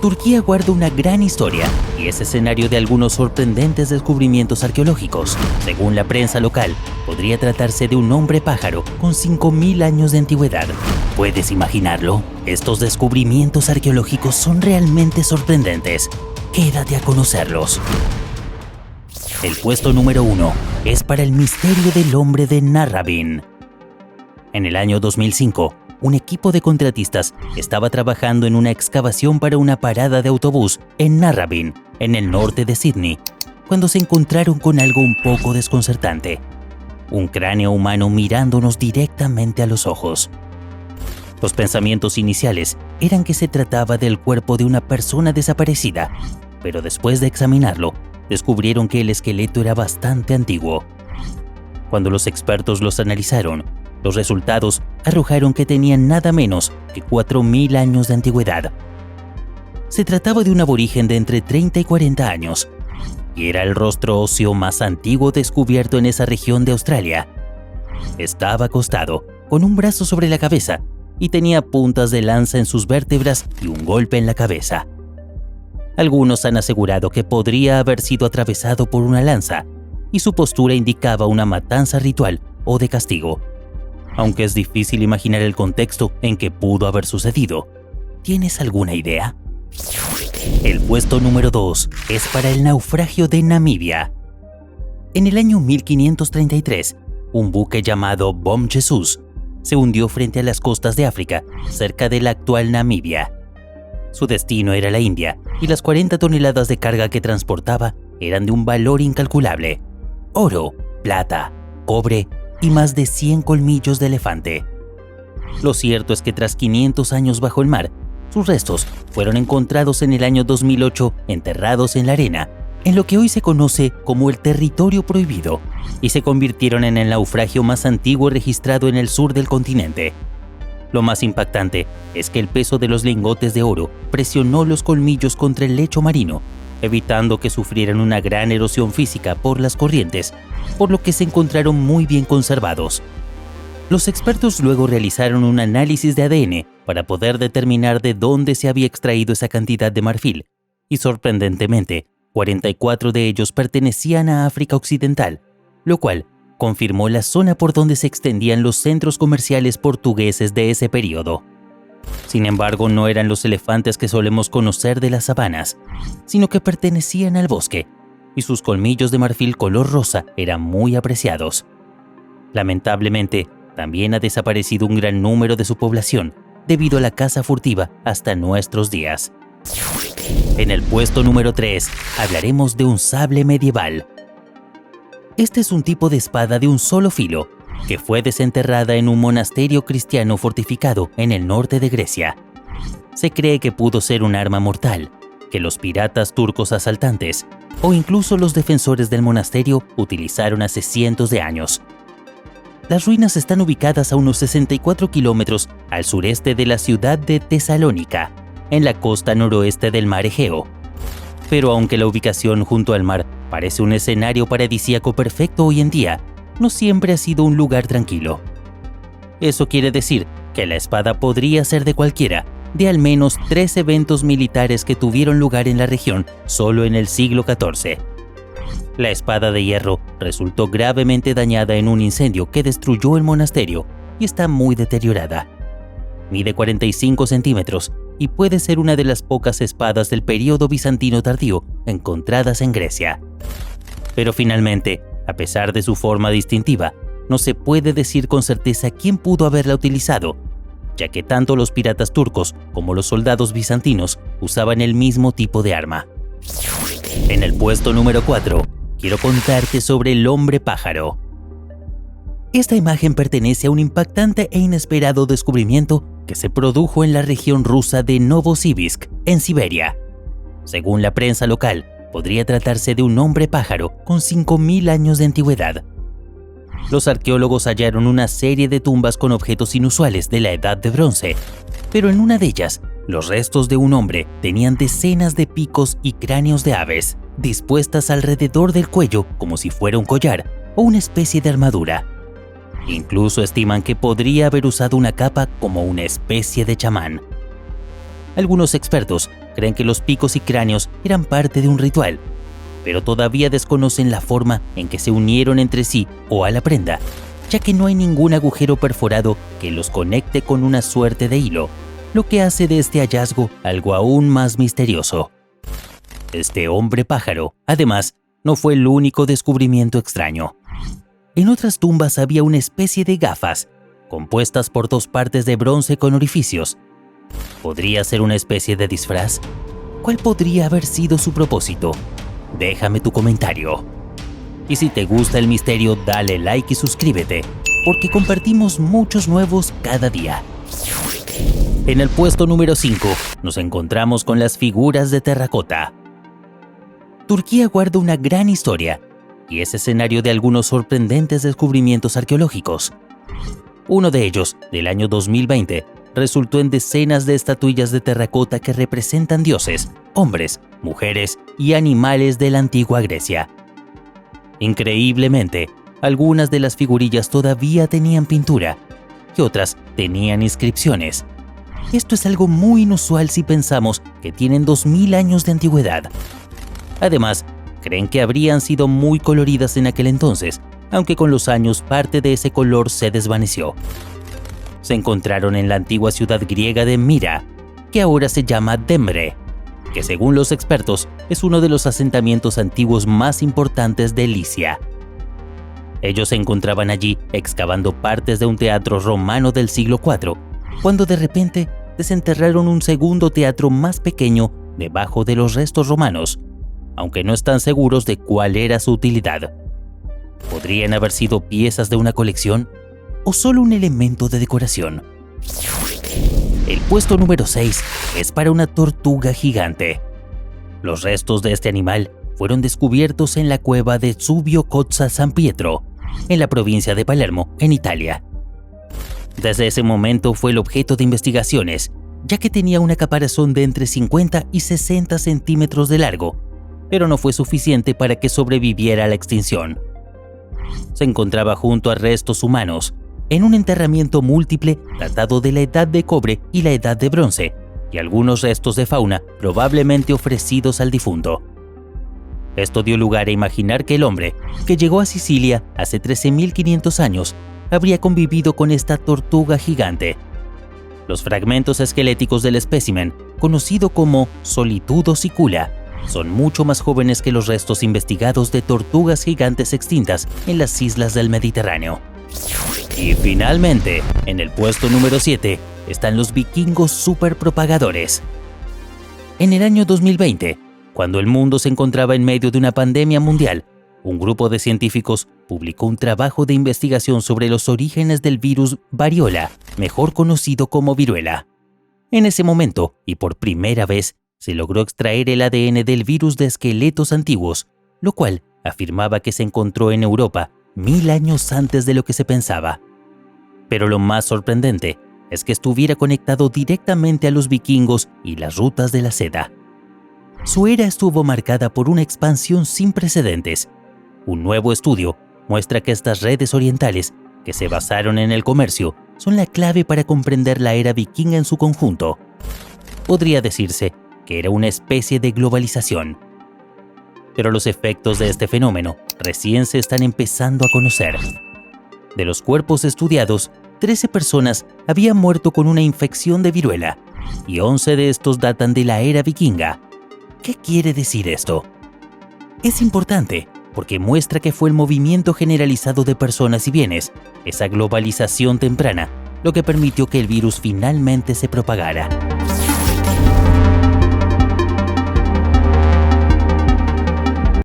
Turquía guarda una gran historia y es escenario de algunos sorprendentes descubrimientos arqueológicos. Según la prensa local, podría tratarse de un hombre pájaro con 5.000 años de antigüedad. ¿Puedes imaginarlo? Estos descubrimientos arqueológicos son realmente sorprendentes. Quédate a conocerlos. El puesto número 1 es para el misterio del hombre de Narrabeen. En el año 2005, un equipo de contratistas estaba trabajando en una excavación para una parada de autobús en Narrabeen, en el norte de Sydney, cuando se encontraron con algo un poco desconcertante. Un cráneo humano mirándonos directamente a los ojos. Los pensamientos iniciales eran que se trataba del cuerpo de una persona desaparecida, pero después de examinarlo, descubrieron que el esqueleto era bastante antiguo. Cuando los expertos los analizaron, los resultados arrojaron que tenían nada menos que 4.000 años de antigüedad. Se trataba de un aborigen de entre 30 y 40 años, y era el rostro óseo más antiguo descubierto en esa región de Australia. Estaba acostado, con un brazo sobre la cabeza, y tenía puntas de lanza en sus vértebras y un golpe en la cabeza. Algunos han asegurado que podría haber sido atravesado por una lanza, y su postura indicaba una matanza ritual o de castigo. Aunque es difícil imaginar el contexto en que pudo haber sucedido. ¿Tienes alguna idea? El puesto número 2 es para el naufragio de Namibia. En el año 1533, un buque llamado Bom Jesus se hundió frente a las costas de África, cerca de la actual Namibia. Su destino era la India, y las 40 toneladas de carga que transportaba eran de un valor incalculable: oro, plata, cobre y más de 100 colmillos de elefante. Lo cierto es que tras 500 años bajo el mar, sus restos fueron encontrados en el año 2008 enterrados en la arena, en lo que hoy se conoce como el territorio prohibido, y se convirtieron en el naufragio más antiguo registrado en el sur del continente. Lo más impactante es que el peso de los lingotes de oro presionó los colmillos contra el lecho marino, evitando que sufrieran una gran erosión física por las corrientes, por lo que se encontraron muy bien conservados. Los expertos luego realizaron un análisis de ADN para poder determinar de dónde se había extraído esa cantidad de marfil, y sorprendentemente, 44 de ellos pertenecían a África Occidental, lo cual confirmó la zona por donde se extendían los centros comerciales portugueses de ese periodo. Sin embargo, no eran los elefantes que solemos conocer de las sabanas, sino que pertenecían al bosque, y sus colmillos de marfil color rosa eran muy apreciados. Lamentablemente, también ha desaparecido un gran número de su población debido a la caza furtiva hasta nuestros días. En el puesto número 3 hablaremos de un sable medieval. Este es un tipo de espada de un solo filo que fue desenterrada en un monasterio cristiano fortificado en el norte de Grecia. Se cree que pudo ser un arma mortal, que los piratas turcos asaltantes o incluso los defensores del monasterio utilizaron hace cientos de años. Las ruinas están ubicadas a unos 64 kilómetros al sureste de la ciudad de Tesalónica, en la costa noroeste del mar Egeo. Pero aunque la ubicación junto al mar parece un escenario paradisíaco perfecto hoy en día, no siempre ha sido un lugar tranquilo. Eso quiere decir que la espada podría ser de cualquiera de al menos 3 eventos militares que tuvieron lugar en la región solo en el siglo XIV. La espada de hierro resultó gravemente dañada en un incendio que destruyó el monasterio y está muy deteriorada. Mide 45 centímetros y puede ser una de las pocas espadas del período bizantino tardío encontradas en Grecia. Pero finalmente, a pesar de su forma distintiva, no se puede decir con certeza quién pudo haberla utilizado, ya que tanto los piratas turcos como los soldados bizantinos usaban el mismo tipo de arma. En el puesto número 4, quiero contarte sobre el hombre pájaro. Esta imagen pertenece a un impactante e inesperado descubrimiento que se produjo en la región rusa de Novosibirsk, en Siberia. Según la prensa local, podría tratarse de un hombre pájaro con 5.000 años de antigüedad. Los arqueólogos hallaron una serie de tumbas con objetos inusuales de la Edad de Bronce, pero en una de ellas, los restos de un hombre tenían decenas de picos y cráneos de aves, dispuestas alrededor del cuello como si fuera un collar o una especie de armadura. Incluso estiman que podría haber usado una capa como una especie de chamán. Algunos expertos creen que los picos y cráneos eran parte de un ritual, pero todavía desconocen la forma en que se unieron entre sí o a la prenda, ya que no hay ningún agujero perforado que los conecte con una suerte de hilo, lo que hace de este hallazgo algo aún más misterioso. Este hombre pájaro, además, no fue el único descubrimiento extraño. En otras tumbas había una especie de gafas, compuestas por 2 partes de bronce con orificios. ¿Podría ser una especie de disfraz? ¿Cuál podría haber sido su propósito? Déjame tu comentario. Y si te gusta el misterio, dale like y suscríbete, porque compartimos muchos nuevos cada día. En el puesto número 5, nos encontramos con las figuras de terracota. Turquía guarda una gran historia y es escenario de algunos sorprendentes descubrimientos arqueológicos. Uno de ellos, del año 2020, resultó en decenas de estatuillas de terracota que representan dioses, hombres, mujeres y animales de la antigua Grecia. Increíblemente, algunas de las figurillas todavía tenían pintura y otras tenían inscripciones. Esto es algo muy inusual si pensamos que tienen 2000 años de antigüedad. Además, creen que habrían sido muy coloridas en aquel entonces, aunque con los años parte de ese color se desvaneció. Se encontraron en la antigua ciudad griega de Mira, que ahora se llama Demre, que según los expertos es uno de los asentamientos antiguos más importantes de Licia. Ellos se encontraban allí excavando partes de un teatro romano del siglo IV, cuando de repente desenterraron un segundo teatro más pequeño debajo de los restos romanos, aunque no están seguros de cuál era su utilidad. ¿Podrían haber sido piezas de una colección o solo un elemento de decoración? El puesto número 6 es para una tortuga gigante. Los restos de este animal fueron descubiertos en la cueva de Zubio Cozza San Pietro, en la provincia de Palermo, en Italia. Desde ese momento fue el objeto de investigaciones, ya que tenía una caparazón de entre 50 y 60 centímetros de largo, pero no fue suficiente para que sobreviviera a la extinción. Se encontraba junto a restos humanos, en un enterramiento múltiple datado de la Edad de Cobre y la Edad de Bronce, y algunos restos de fauna probablemente ofrecidos al difunto. Esto dio lugar a imaginar que el hombre, que llegó a Sicilia hace 13.500 años, habría convivido con esta tortuga gigante. Los fragmentos esqueléticos del espécimen, conocido como Solitudo sicula, son mucho más jóvenes que los restos investigados de tortugas gigantes extintas en las islas del Mediterráneo. Y finalmente, en el puesto número 7, están los vikingos superpropagadores. En el año 2020, cuando el mundo se encontraba en medio de una pandemia mundial, un grupo de científicos publicó un trabajo de investigación sobre los orígenes del virus variola, mejor conocido como viruela. En ese momento, y por primera vez, se logró extraer el ADN del virus de esqueletos antiguos, lo cual afirmaba que se encontró en Europa 1000 años antes de lo que se pensaba. Pero lo más sorprendente es que estuviera conectado directamente a los vikingos y las rutas de la seda. Su era estuvo marcada por una expansión sin precedentes. Un nuevo estudio muestra que estas redes orientales, que se basaron en el comercio, son la clave para comprender la era vikinga en su conjunto. Podría decirse que era una especie de globalización. Pero los efectos de este fenómeno recién se están empezando a conocer. De los cuerpos estudiados, 13 personas habían muerto con una infección de viruela, y 11 de estos datan de la era vikinga. ¿Qué quiere decir esto? Es importante porque muestra que fue el movimiento generalizado de personas y bienes, esa globalización temprana, lo que permitió que el virus finalmente se propagara.